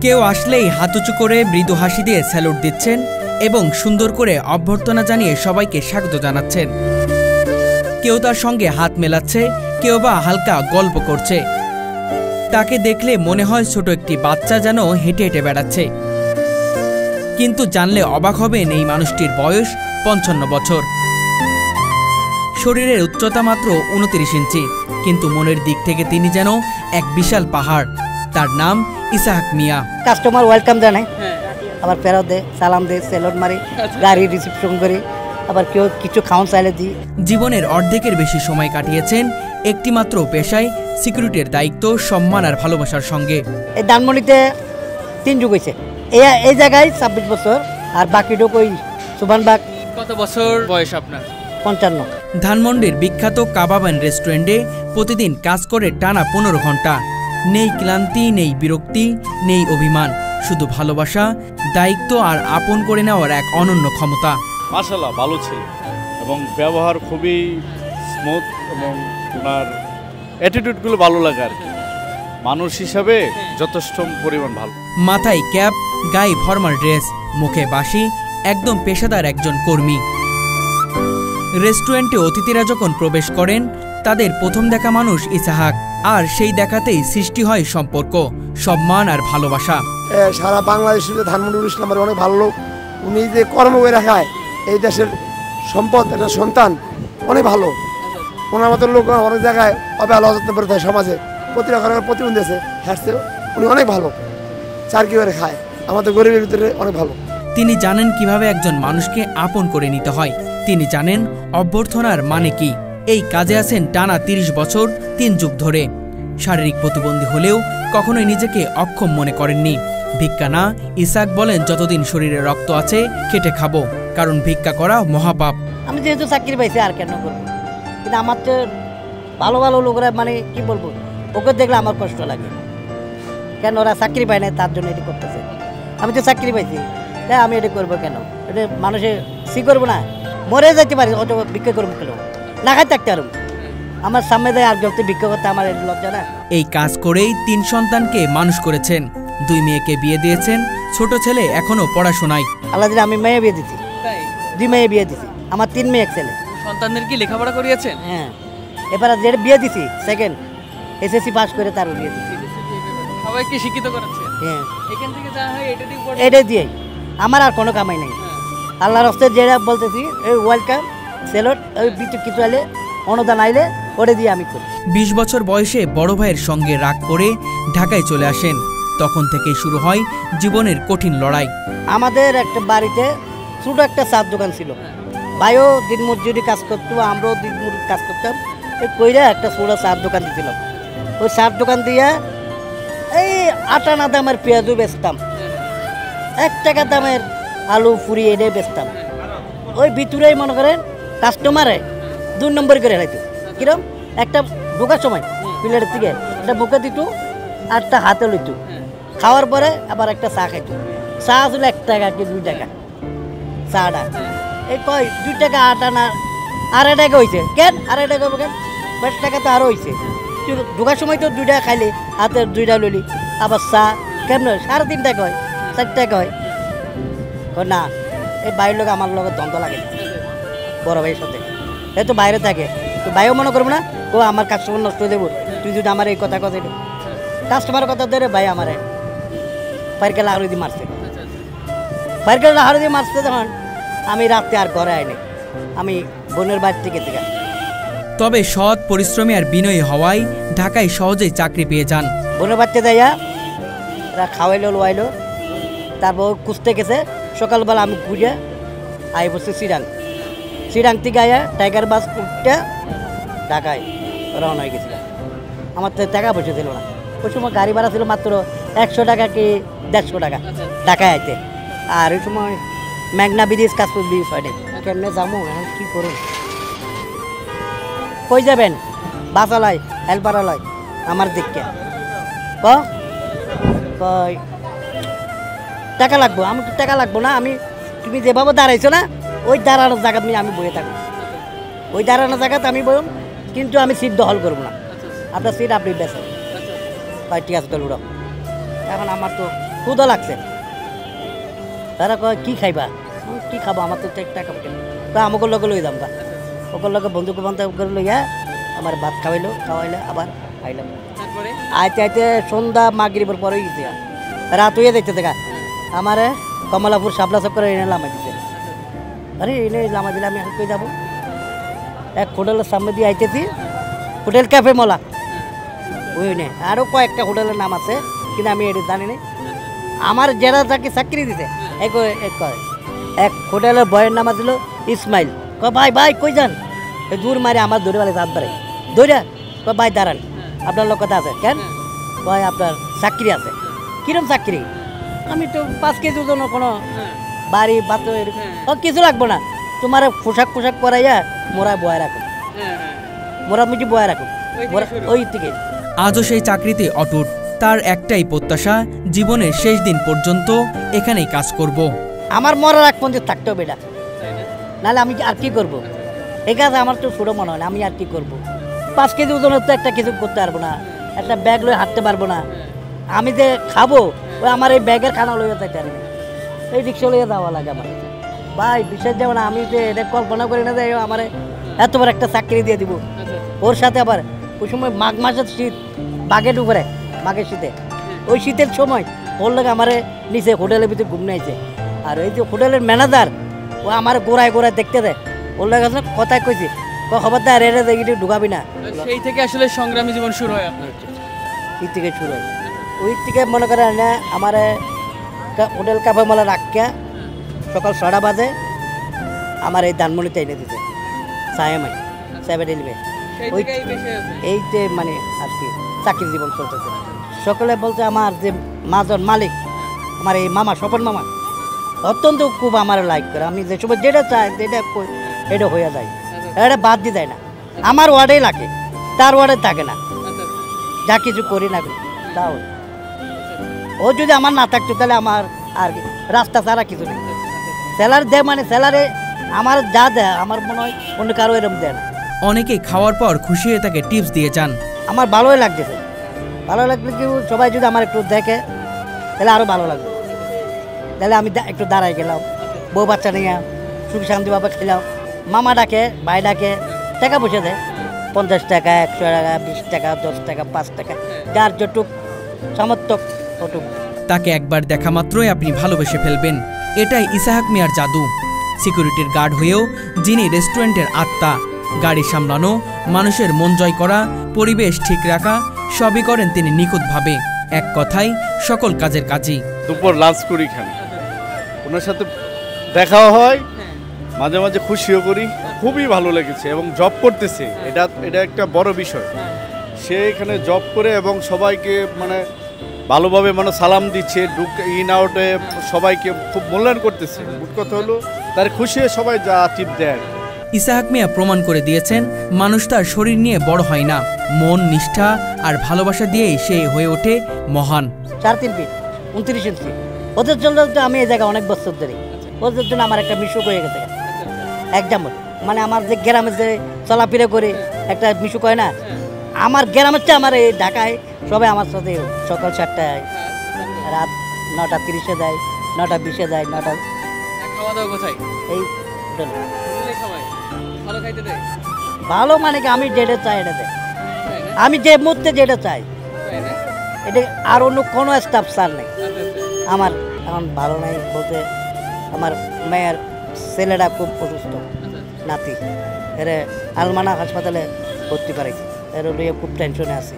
কেউ আসলেই হাত উঁচু করে মৃদু হাসি দিয়ে স্যালুট দিচ্ছেন এবং সুন্দর করে অভ্যর্থনা জানিয়ে সবাইকে স্বাগত জানাচ্ছেন। কেউ তার সঙ্গে হাত মেলাচ্ছে, কেউ বা হালকা গল্প করছে। তাকে দেখলে মনে হয় ছোট একটি বাচ্চা যেন হেঁটে হেঁটে বেড়াচ্ছে। কিন্তু জানলে অবাক হবেন এই মানুষটির বয়স 55 বছর। শরীরের উচ্চতা মাত্র 29 ইঞ্চি, কিন্তু মনের দিক থেকে তিনি যেন এক বিশাল পাহাড়। তার নাম ইসাহাক মিয়া। কাস্টমার ওয়েলকাম জানায়, আবার ফেরত দেয়, সালাম দেয়, সেলুট মারি, গাড়ি রিসিপশন করি, আবার কেউ কিছু খাওয়ান চাইলে দিই। জীবনের অর্ধেকের বেশি সময় কাটিয়েছেন একটিমাত্র পেশায়, সিকিউরিটির দায়িত্ব, সম্মান আর ভালোবাসার সঙ্গে। এই ধানমন্ডিতে 3 যুগ হয়েছে, এই জায়গায় 26 বছর, আর বাকিটুকু ওই সুবানবাগ। কত বছর বয়স আপনার? 55। ধানমন্ডির বিখ্যাত কাবাব অ্যান্ড রেস্টুরেন্টে প্রতিদিন কাজ করে টানা 15 ঘন্টা। নেই ক্লান্তি, নেই বিরক্তি, নেই অভিমান, শুধু ভালোবাসা, দায়িত্ব আর আপন করে নেওয়ার এক অনন্য ক্ষমতা। মাশাআল্লাহ ভালো ছিল এবং ব্যবহার খুবই স্মুথ এবং ওনার অ্যাটিটিউডগুলো ভালো লাগে আর কি। মানুষ হিসাবে যথেষ্ট পরিমাণ ভালো। মাথায় ক্যাপ, গায়ে ফর্মাল ড্রেস, মুখে বাঁশি, একদম পেশাদার একজন কর্মী। রেস্টুরেন্টে অতিথিরা যখন প্রবেশ করেন তাদের প্রথম দেখা মানুষ ইসাহাক, আর সেই দেখাতেই সৃষ্টি হয় সম্পর্ক, সম্মান আর ভালোবাসা। সারা বাংলাদেশে ধানমন্ডি ইসলাম অনেক ভালো লোক, উনি যে কর্ম করে রাখায় এই দেশের সম্পদ, একটা সন্তান, অনেক ভালো। ওনার মতো লোক অনেক জায়গায় অবহেলা যত্ন করে থাকে সমাজে, প্রতিটা ঘরে প্রতিবন্ধী আছে, হ্যাঁ উনি অনেক ভালো, চারকি করে খায়, আমাদের গরিবের ভিতরে অনেক ভালো। তিনি জানেন কিভাবে একজন মানুষকে আপন করে নিতে হয়, তিনি জানেন অভ্যর্থনার মানে কি। এই কাজে আছেন টানা 30 বছর, 3 যুগ ধরে। শারীরিক প্রতিবন্ধী হলেও কখনোই নিজেকে অক্ষম মনে করেননি। ভিক্ষা না, ইসাহাক বলেন যতদিন শরীরে রক্ত আছে খেটে খাবো, কারণ ভিক্ষা করা মহাপাপ। আমি যেহেতু চাকরি পাইছি আর কেন করবো, কিন্তু আমার তো ভালো ভালো লোকরা, মানে কি বলবো, ওকে দেখলে আমার কষ্ট লাগে। কেন ওরা চাকরি পায় না, তার জন্য এটি করতেছে। আমি তো চাকরি পাইছি, তাই আমি এটি করবো কেন? এটা মানুষে করবো না, মরে যেতে পারি, অত ভিক্ষা করবো কেন? না খাই থাকতে পারবো। আমার সামনে দেয় আর যত ভিক্ষা করতে আমার লজ্জা না। এই কাজ করেই 3 সন্তানকে মানুষ করেছেন, 2 মেয়েকে বিয়ে দিয়েছেন, ছোট ছেলে এখনো পড়াশোনায়। আল্লাহ দিলে আমি মেয়ে বিয়ে দিচ্ছি, 2 মেয়ে বিয়ে দিচ্ছি, আমার 3 মেয়ে 1 ছেলে। সন্তানদের কি লেখাপড়া করিয়েছেন? হ্যাঁ, এবার যেটা বিয়ে দিছি সেকেন্ড এসএসসি পাস করে তারও বিয়ে দিচ্ছি। সবাইকে শিক্ষিত করাচ্ছেন? হ্যাঁ, এখান থেকে যা হয় এটাই দিয়ে আমার আর কোনো কামাই নেই। আল্লাহর রাস্তায় যেটা বলতেছি, এই ওয়েলকাম, সেলুট, ওই কিছু আইলে অনুদান আইলে ওটা দিয়ে আমি করি। 20 বছর বয়সে বড় ভাইয়ের সঙ্গে রাগ করে ঢাকায় চলে আসেন। তখন থেকেই শুরু হয় জীবনের কঠিন লড়াই। আমাদের একটা বাড়িতে ছোট একটা চার দোকান ছিল, ভাইও দিন মজুরি কাজ করতো, আমরাও দিন মজুরি কাজ করতাম। এই কইরা একটা ছোট চার দোকান দিয়েছিলাম। ওই চার দোকান দিয়ে এই 8 আনা দামের পেঁয়াজও বেচতাম, 1 টাকা দামের আলু পুরি এনে বেচতাম। ওই ভিতরেই মনে করেন কাস্টমারে 2 নম্বর করে রাখতো। কিরম? একটা ঢোকার সময় প্লেটের থেকে একটা মুখে দিত, আর একটা হাতে লইত। খাওয়ার পরে আবার একটা চা খাইতো। চা আসলে 1 টাকা কি 2 টাকা চাটা। এই কয় 2 টাকা 8 আনা 2.5 টাকা হয়েছে। কেন 2.5 টাকা হবে? কেন 5 টাকা তো আরও হয়েছে। ঢোকার সময় তো 2 টাকা খাইলে, হাতে 2টা লইলি, আবার চা কেমন 3.5 টাকা হয়, 4 টাকা হয়। না, এই বাইরের লোক আমার লোকের দ্বন্দ্ব লাগে, বড় ভাইয়ের সাথে। এই তো বাইরে থাকে, তো ভাইও মনে করবো না ও আমার কাস্টমার নষ্ট দেবো, তুই যদি আমার এই কথা কথা কাস্টমারের কথা ধরে ভাই আমার পাইরকেল আহারি দিয়ে মারছে। পাইরকেল আহারি দিয়ে মারছে যখন আমি রাত্রে আর ঘরে আইনি, আমি বোনের বাড়ি থেকে। তবে সৎ, পরিশ্রমী আর বিনয়ী হওয়ায় ঢাকায় সহজেই চাকরি পেয়ে যান। বোনের বাড়িতে যাইয়া ওরা খাওয়াইলো লোয়াইলো, তারপর খুঁজতে গেছে। সকালবেলা আমি ঘুরে আই বসছি সিরাং থেকে আয়া টাইগার বাস উঠতে ঢাকায় রওনা হয়ে গেছিলাম। আমার তো টাকা পয়সা ছিল না, ওই সময় গাড়ি ভাড়া ছিল মাত্র 100 টাকা কি 150 টাকা ঢাকায় আইতে। আর ওই সময় মেঘনা ব্রিজ, কাশপুর ব্রিজ হয়নি। কেমনে যাবো এখন, কী করুন? কই যাবেন? বাসালয়, হেলপারালয় আমার দিককে কয় টাকা লাগবো। আমি টাকা লাগবো না, আমি তুমি যেভাবে দাঁড়াইছো না ওই দাঁড়ানোর জায়গা নিয়ে আমি বয়ে থাকবো, ওই দাঁড়ানোর জায়গাতে আমি বলুন, কিন্তু আমি সিট দখল করবো না। আপনার সিট আপনি বেছেন। ভাই ঠিক আছে, তো লুড়ো। এখন আমার তো ক্ষুধা লাগছে। তারা কয় কি খাইবা, কি খাবো, আমার তো টাকা পয়সা কয় আমাকে লগে লই যাম গা। ওকর লগে বন্ধুক বান্ধব করে লইয়া আমার ভাত খাওয়াইলো আবার খাইলাম। আইতে আইতে সন্ধ্যা মাগরিবের পরে গেছে, রাত হয়ে দেখতে দেখা আমারে কমলাপুর শাপলা চক করে এনে লামাই দিছে। আরে এনে লামা দিলে আমি কই যাবো, এক হোটেলের সামনে দিয়ে আইতেছি, হোটেল ক্যাফে মোলা ওই নে, আরও কয়েকটা হোটেলের নাম আছে কিন্তু আমি এটা জানি না। আমার যারা যাকে চাকরি দিতে এক হোটেলের বয়ের নাম ছিল ইসমাইল। ভাই ভাই কই যান, দূর মারে আমার ধরে বলে হাত ধরে ধরে ভাই দাঁড়ান, আপনার লোক কথা আছে কেন, ভাই আপনার চাকরি আছে। কিরম চাকরি, আমি তো 5 কেজি ওজন কোনো বাড়ি বাত কিছু লাগবো না, তোমার পোশাক পরাইয়া মোরা বয়ে রাখুন, মোরা মুজি বয়ে রাখুন ওই থেকে। আজও সেই চাকরিতে অটুট, তার একটাই প্রত্যাশা জীবনের শেষ দিন পর্যন্ত এখানেই কাজ করব। আমার মরার আগ পর্যন্ত থাকতে হবে এটা, নাহলে আমি আর কি করবো, এই কাজ আমার তো ছোটো মনে হয় না, আমি আর কি করবো। 5 কেজি ওজনের তো একটা কিছু করতে পারবো না, একটা ব্যাগ লয়ে হাঁটতে পারবো না, আমি যে খাবো ওই আমার এই ব্যাগের খানা লইয়া যাইতে পারি না, এই রিক্সা লইয়া যাওয়া লাগে আমার। ভাই বিশেষ যাবো না, আমি যে এটা কল্পনা করি না যে আমার এত বড় একটা চাকরি দিয়ে দিব, ওর সাথে আবার ওই সময় মাঘ মাসের শীত, বাঘের উপরে মাঘের শীতে, ওই শীতের সময় ওর লোক আমার নিচে হোটেলের ভিতরে ঘুমনে আইছে। আর এই যে হোটেলের ম্যানেজার ও আমার গোড়ায় দেখতে দেয়, ওর লোক আসলে কথায় কইছি খবরদার এরা দেখি ঢুকাবি না। সেই থেকে আসলে সংগ্রামী জীবন শুরু হয় আপনার? এই থেকে শুরু হয়, ওই থেকে মনে করেন না আমার হোটেল কাপে মালা রাখিয়া সকাল 6টা বাজে আমার এই ধানমন্ডিতে এনে দিতে সায়ামাই 7-11 ওই এইতে মানে আর কি চাকরি জীবন চলতেছে। সকলে বলছে আমার যে মাজন মালিক আমার এই মামা স্বপন মামা অত্যন্ত খুব আমার লাইক করে, আমি যে সময় যেটা চাই এটা হয়ে যায়, এটা বাদ দিয়ে যায় না, আমার ওয়ার্ডেই লাগে, তার ওয়ার্ডে থাকে না, যা কিছু করি না তাও ও যদি আমার না থাকতো তাহলে আমার আর কি রাস্তা ছাড়া কিছু নেই। স্যালারি দেয় মানে স্যালারি আমার যা দেয় আমার মনে হয় অন্য কারো এরকম দেয় না। অনেকেই খাওয়ার পর খুশি হয়ে তাকে টিপস দিয়ে যান। আমার ভালোই লাগতেছে, ভালো লাগলে কি সবাই যদি আমার একটু দেখে তাহলে আরও ভালো লাগবে, তাহলে আমি একটু দাঁড়াই গেলাম, বউ বাচ্চা নিয়ে সুখ শান্তিভাবে খেলাম, মামা ডাকে ভাই ডাকে, টাকা পয়সা দেয় 50 টাকা 100 টাকা 20 টাকা 10 টাকা 5 টাকা, যার যটুক সামর্থ্য ওটুক। তাকে একবার দেখা মাত্রই আপনি ভালোবেসে ফেলবেন, এটাই ইসাহাক মিয়ার জাদু। সিকিউরিটির গার্ড হয়েও যিনি রেস্টুরেন্টের আত্মা, গাড়ি সামলানো, মানুষের মন জয় করা, পরিবেশ ঠিক রাখা সবই করেন তিনি নিখুঁতভাবে, এক কথায় সকল কাজের কাজই। দুপুর লাঞ্চ করি এখানে, ওনার সাথে দেখাও হয়, মাঝে মাঝে খুশিও করি, খুবই ভালো লেগেছে এবং জব করতেছে, এটা একটা বড় বিষয়। সে এখানে জব করে এবং সবাইকে মানে ভালোভাবে মানে সালাম দিচ্ছে, ইন আউটে সবাইকে খুব মূল্যায়ন করতেছে। মোট কথা হলো তার খুশি হয়ে সবাই যা টিপ দেয়। ইসাহাক মিয়া প্রমাণ করে দিয়েছেন মানুষ তার শরীর নিয়ে বড় হয় না, মন, নিষ্ঠা আর ভালোবাসা দিয়েই সে হয়ে ওঠে মহান। 4-3 ফিট 29 ইঞ্চি, ওদের জন্য তো আমি এই জায়গায় অনেক বছর ধরে, ওদের জন্য আমার একটা মিশুক হয়ে গেছে একদম, মানে আমার যে গ্রামে যে চলাফেরা করে একটা মিশুক হয় না, আমার গ্রামের চেয়ে আমার এই ঢাকায় সবাই আমার সাথে সকাল 7টায় রাত 9:30 দেয়, 9:20 দেয়, 9টা। খাওয়া দাওয়া কোথায়? এই ভালো মানে কি আমি যেটা চাই এটা দেয়, আমি যে মুহূর্তে যেটা চাই এটা, আর অন্য কোনো স্টাফ স্যার নেই। আমার এখন ভালো নাই বলতে আমার মেয়ের ছেলেটা খুব অসুস্থ, নাতি, এর আলমানা হাসপাতালে ভর্তি করাইছি, এর লইয়া খুব টেনশনে আছি।